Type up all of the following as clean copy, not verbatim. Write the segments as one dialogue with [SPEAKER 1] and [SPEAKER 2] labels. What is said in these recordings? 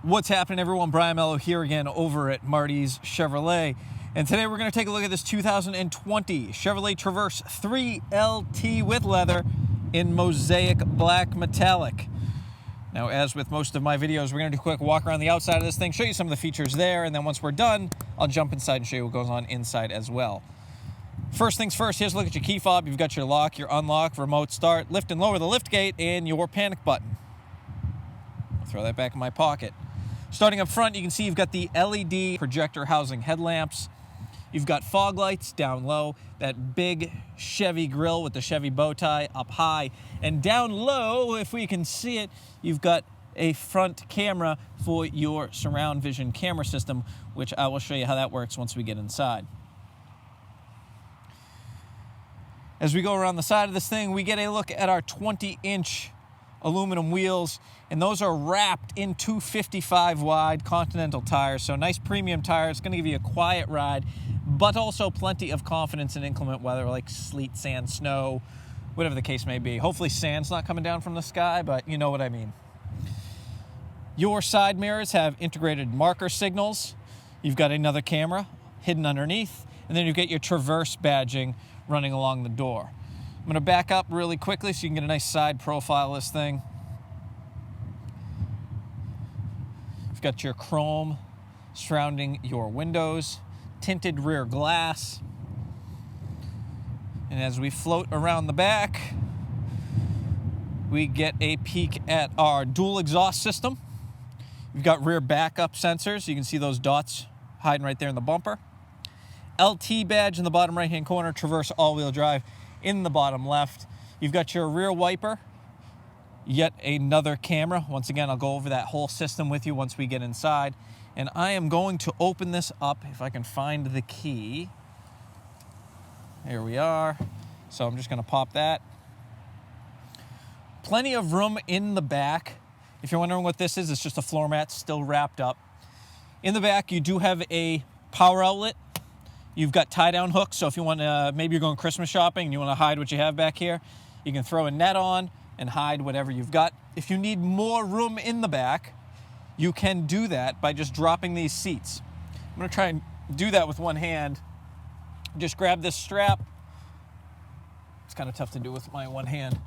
[SPEAKER 1] What's happening, everyone? Brian Mello here again over at Martys Chevrolet. And today we're going to take a look at this 2020 Chevrolet Traverse 3 LT with leather in mosaic black metallic. Now, as with most of my videos, we're going to do a quick walk around the outside of this thing, show you some of the features there, and then once we're done, I'll jump inside and show you what goes on inside as well. First things first, here's a look at your key fob. You've got your lock, your unlock, remote start, lift and lower the lift gate, and your panic button. I'll throw that back in my pocket. Starting up front, you can see you've got the LED projector housing headlamps. You've got fog lights down low, that big Chevy grille with the Chevy bow tie up high. And down low, if we can see it, you've got a front camera for your surround vision camera system, which I will show you how that works once we get inside. As we go around the side of this thing, we get a look at our 20-inch aluminum wheels, and those are wrapped in 255 wide Continental tires, so nice premium tires. It's going to give you a quiet ride, but also plenty of confidence in inclement weather like sleet, sand, snow, whatever the case may be. Hopefully sand's not coming down from the sky, but you know what I mean. Your side mirrors have integrated marker signals. You've got another camera hidden underneath, and then you get your Traverse badging running along the door. I'm going to back up really quickly so you can get a nice side profile of this thing. You've got your chrome surrounding your windows, tinted rear glass. And as we float around the back, we get a peek at our dual exhaust system. You've got rear backup sensors. You can see those dots hiding right there in the bumper. LT badge in the bottom right-hand corner, Traverse all-wheel drive in the bottom left. You've got your rear wiper, yet another camera. Once again, I'll go over that whole system with you once we get inside. And I am going to open this up if I can find the key. Here we are. So I'm just going to pop that. Plenty of room in the back. If you're wondering what this is, it's just a floor mat still wrapped up. In the back, you do have a power outlet. You've got tie-down hooks, so if you want to, maybe you're going Christmas shopping and you want to hide what you have back here, you can throw a net on and hide whatever you've got. If you need more room in the back, you can do that by just dropping these seats. I'm going to try and do that with one hand. Just grab this strap. It's kind of tough to do with my one hand.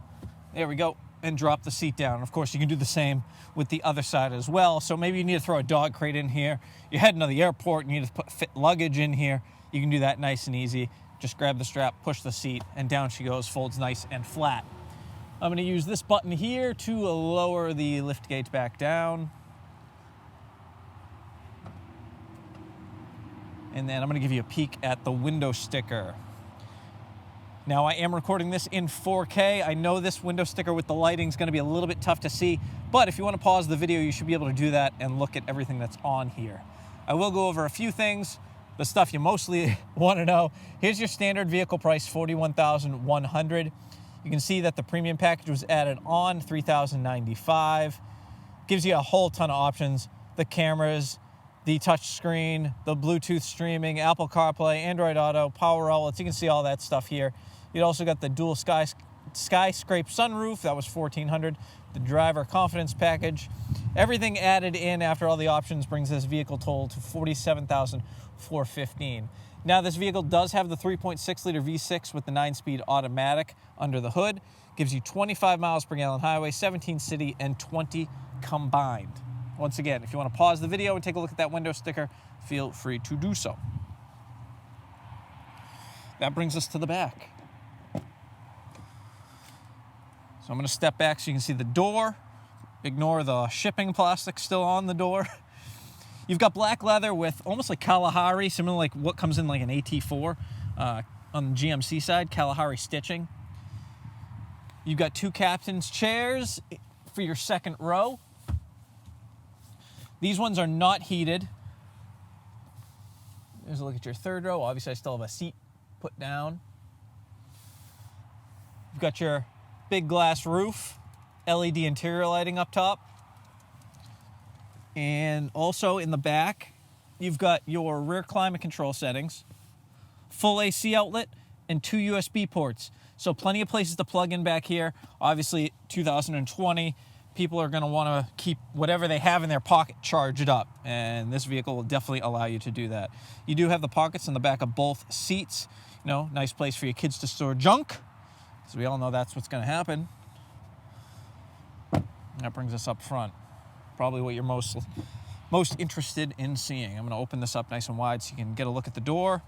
[SPEAKER 1] There we go. And drop the seat down. Of course, you can do the same with the other side as well. So maybe you need to throw a dog crate in here. You're heading to the airport and you need to fit luggage in here. You can do that nice and easy. Just grab the strap, push the seat, and down she goes, folds nice and flat. I'm going to use this button here to lower the lift gate back down. And then I'm going to give you a peek at the window sticker. Now, I am recording this in 4K. I know this window sticker with the lighting is going to be a little bit tough to see, but if you want to pause the video, you should be able to do that and look at everything that's on here. I will go over a few things, the stuff you mostly want to know. Here's your standard vehicle price, $41,100. You can see that the premium package was added on, $3,095. Gives you a whole ton of options. The cameras, the touch screen, the Bluetooth streaming, Apple CarPlay, Android Auto, power outlets. You can see all that stuff here. You also got the dual skyscrape sunroof. That was $1,400. The driver confidence package. Everything added in after all the options brings this vehicle total to $47,415. Now, this vehicle does have the 3.6-liter V6 with the 9-speed automatic under the hood. Gives you 25 miles per gallon highway, 17 city, and 20 combined. Once again, if you want to pause the video and take a look at that window sticker, feel free to do so. That brings us to the back. So I'm going to step back so you can see the door. Ignore the shipping plastic still on the door. You've got black leather with almost like Kalahari, similar like what comes in like an AT4 on the GMC side, Kalahari stitching. You've got two captain's chairs for your second row. These ones are not heated. There's a look at your third row. Obviously, I still have a seat put down. You've got your big glass roof, LED interior lighting up top. And also in the back, you've got your rear climate control settings, full AC outlet, and 2 USB ports. So plenty of places to plug in back here. Obviously, 2020, people are going to want to keep whatever they have in their pocket charged up, and this vehicle will definitely allow you to do that. You do have the pockets in the back of both seats. You know, nice place for your kids to store junk, so we all know that's what's going to happen. That brings us up front. Probably what you're most interested in seeing. I'm going to open this up nice and wide so you can get a look at the door.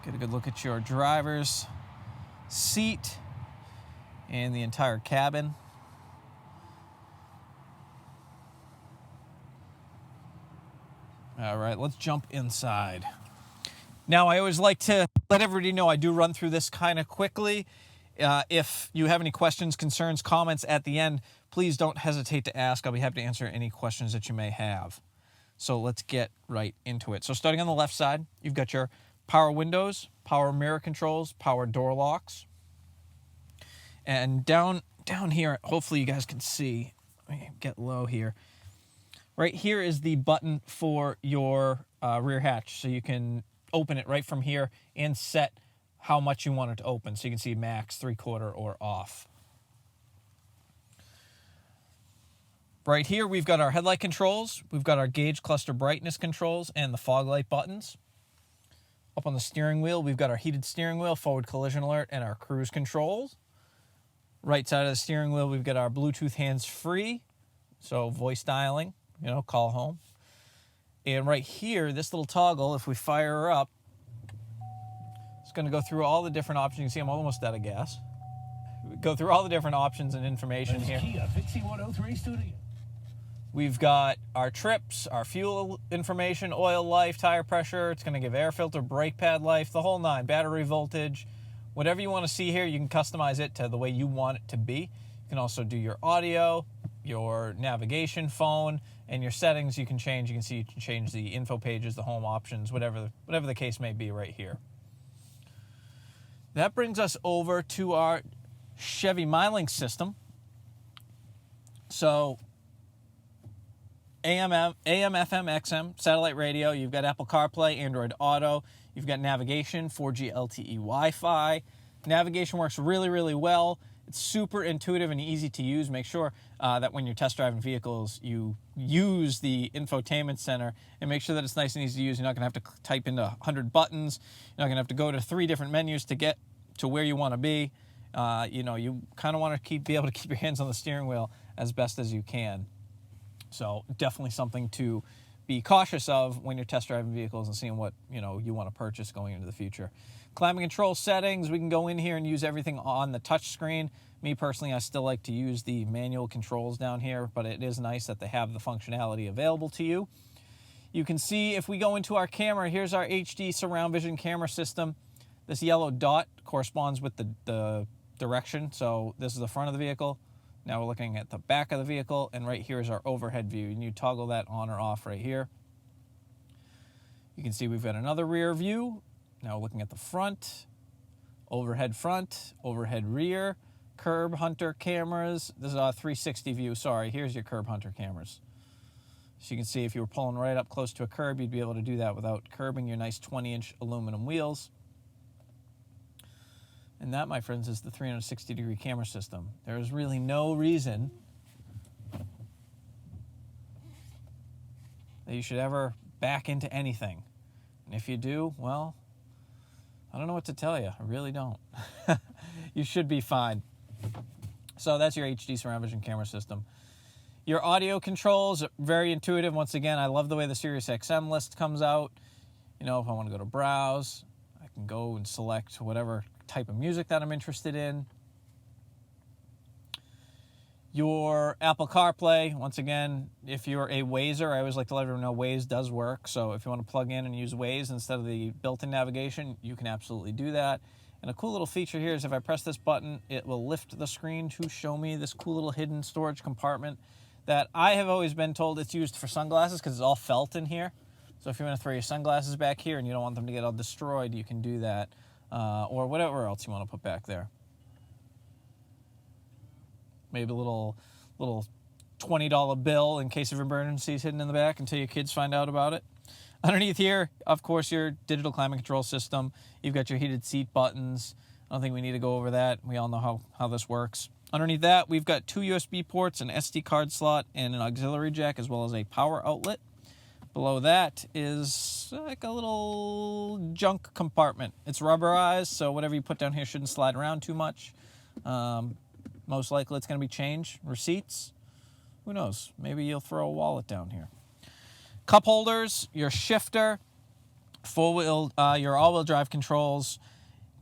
[SPEAKER 1] Get a good look at your driver's seat and the entire cabin. All right, let's jump inside. Now, I always like to let everybody know I do run through this kind of quickly. If you have any questions, concerns, comments at the end, please don't hesitate to ask. I'll be happy to answer any questions that you may have. So let's get right into it. So starting on the left side, you've got your power windows, power mirror controls, power door locks. And down here, hopefully you guys can see, let me get low here. Right here is the button for your rear hatch. So you can open it right from here and set how much you want it to open. So you can see max, 3/4, or off. Right here, we've got our headlight controls. We've got our gauge cluster brightness controls and the fog light buttons. Up on the steering wheel, we've got our heated steering wheel, forward collision alert, and our cruise controls. Right side of the steering wheel, we've got our Bluetooth hands-free, so voice dialing, you know, call home. And right here, this little toggle, if we fire her up, it's going to go through all the different options. You can see I'm almost out of gas. We go through all the different options and information here. We've got our trips, our fuel information, oil life, tire pressure. It's going to give air filter, brake pad life, the whole nine, battery voltage. Whatever you want to see here, you can customize it to the way you want it to be. You can also do your audio, your navigation, phone, and your settings you can change. You can see you can change the info pages, the home options, whatever the case may be right here. That brings us over to our Chevy Mylink system. So AM, FM, XM, satellite radio, you've got Apple CarPlay, Android Auto, you've got navigation, 4G LTE Wi-Fi. Navigation works really, really well. It's super intuitive and easy to use. Make sure that when you're test driving vehicles, you use the infotainment center and make sure that it's nice and easy to use. You're not going to have to type into 100 buttons. You're not going to have to go to 3 different menus to get to where you want to be. You know, you kind of want to be able to keep your hands on the steering wheel as best as you can. So definitely something to be cautious of when you're test driving vehicles and seeing what, you know, you want to purchase going into the future. Climate control settings, we can go in here and use everything on the touch screen. Me personally, I still like to use the manual controls down here, but it is nice that they have the functionality available to you. You can see if we go into our camera, here's our HD surround vision camera system. This yellow dot corresponds with the direction. So this is the front of the vehicle. Now we're looking at the back of the vehicle, and right here is our overhead view. And you toggle that on or off right here. You can see we've got another rear view. Now looking at the front, overhead rear, curb hunter cameras. This is a 360 view. Sorry, here's your curb hunter cameras. So you can see if you were pulling right up close to a curb, you'd be able to do that without curbing your nice 20-inch aluminum wheels. And that, my friends, is the 360-degree camera system. There is really no reason that you should ever back into anything. And if you do, well, I don't know what to tell you. I really don't. You should be fine. So that's your HD surround vision camera system. Your audio controls are very intuitive. Once again, I love the way the Sirius XM list comes out. You know, if I want to go to browse, I can go and select whatever type of music that I'm interested in. Your Apple CarPlay, once again, if you're a Wazer, I always like to let everyone know Waze does work. So if you want to plug in and use Waze instead of the built-in navigation, you can absolutely do that. And a cool little feature here is if I press this button, it will lift the screen to show me this cool little hidden storage compartment that I have always been told it's used for sunglasses because it's all felt in here. So if you want to throw your sunglasses back here and you don't want them to get all destroyed, you can do that. Or whatever else you want to put back there. Maybe a little $20 bill in case of emergencies hidden in the back until your kids find out about it. Underneath here, of course, your digital climate control system. You've got your heated seat buttons. I don't think we need to go over that. We all know how this works. Underneath that, we've got 2 USB ports, an SD card slot, and an auxiliary jack, as well as a power outlet. Below that is like a little junk compartment. It's rubberized, so whatever you put down here shouldn't slide around too much. Most likely it's going to be change, receipts. Who knows? Maybe you'll throw a wallet down here. Cup holders, your shifter, your all-wheel drive controls,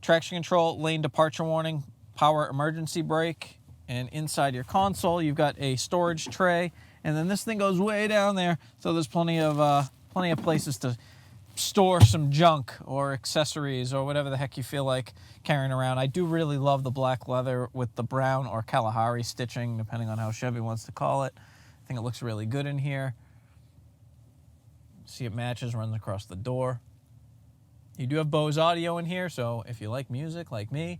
[SPEAKER 1] traction control, lane departure warning, power emergency brake, and inside your console you've got a storage tray, and then this thing goes way down there, so there's plenty of places to store some junk or accessories or whatever the heck you feel like carrying around. I do really love the black leather with the brown or Kalahari stitching, depending on how Chevy wants to call it. I think it looks really good in here. See, it matches, runs across the door. You do have Bose audio in here, so if you like music like me,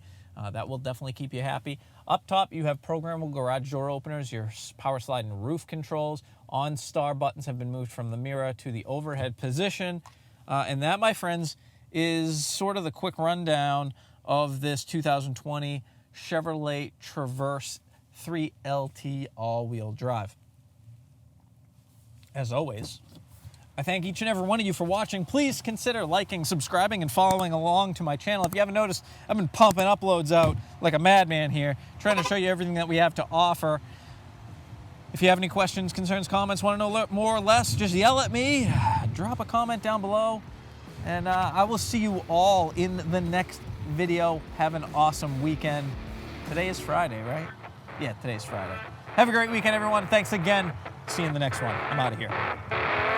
[SPEAKER 1] that will definitely keep you happy. Up top, you have programmable garage door openers, your power slide and roof controls. OnStar buttons have been moved from the mirror to the overhead position. And that, my friends, is sort of the quick rundown of this 2020 Chevrolet Traverse 3 LT all-wheel drive. As always, I thank each and every one of you for watching. Please consider liking, subscribing, and following along to my channel. If you haven't noticed, I've been pumping uploads out like a madman here, trying to show you everything that we have to offer. If you have any questions, concerns, comments, want to know more or less, just yell at me, drop a comment down below, and I will see you all in the next video. Have an awesome weekend. Today is Friday, right? Yeah, today's Friday. Have a great weekend, everyone. Thanks again. See you in the next one. I'm out of here.